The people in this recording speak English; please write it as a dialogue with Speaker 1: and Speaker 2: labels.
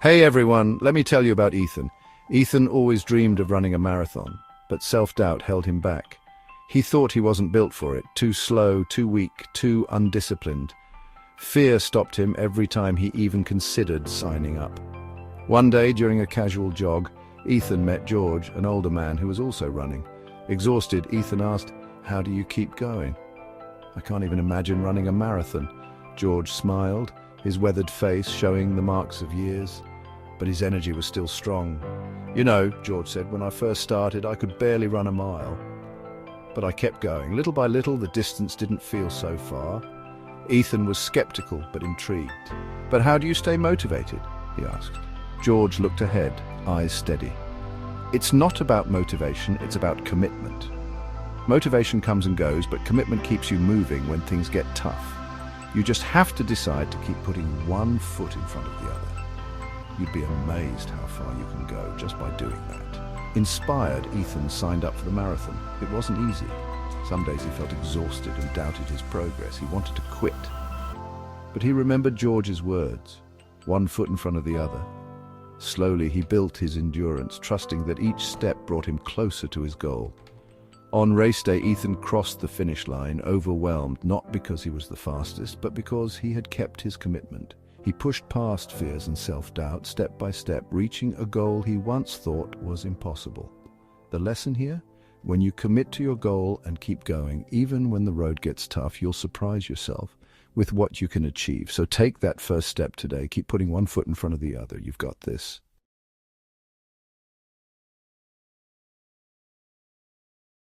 Speaker 1: Hey everyone, let me tell you about Ethan. Ethan always dreamed of running a marathon, but self-doubt held him back. He thought he wasn't built for it, too slow, too weak, too undisciplined. Fear stopped him every time he even considered signing up. One day, during a casual jog, Ethan met George, an older man who was also running. Exhausted, Ethan asked, "How do you keep going?" "I can't even imagine running a marathon." George smiled, his weathered face showing the marks of years. But his energy was still strong. "You know," George said, "when I first started, I could barely run a mile. But I kept going. Little by little, the distance didn't feel so far." Ethan was skeptical but intrigued. "But how do you stay motivated?" he asked. George looked ahead, eyes steady. "It's not about motivation, it's about commitment. Motivation comes and goes, but commitment keeps you moving when things get tough. You just have to decide to keep putting one foot in front of the other. You'd be amazed how far you can go just by doing that." Inspired, Ethan signed up for the marathon. It wasn't easy. Some days he felt exhausted and doubted his progress. He wanted to quit. But he remembered George's words, one foot in front of the other. Slowly he built his endurance, trusting that each step brought him closer to his goal. On race day, Ethan crossed the finish line, overwhelmed, not because he was the fastest, but because he had kept his commitment. He pushed past fears and self-doubt, step by step, reaching a goal he once thought was impossible. The lesson here? When you commit to your goal and keep going, even when the road gets tough, you'll surprise yourself with what you can achieve. So take that first step today. Keep putting one foot in front of the other. You've got this.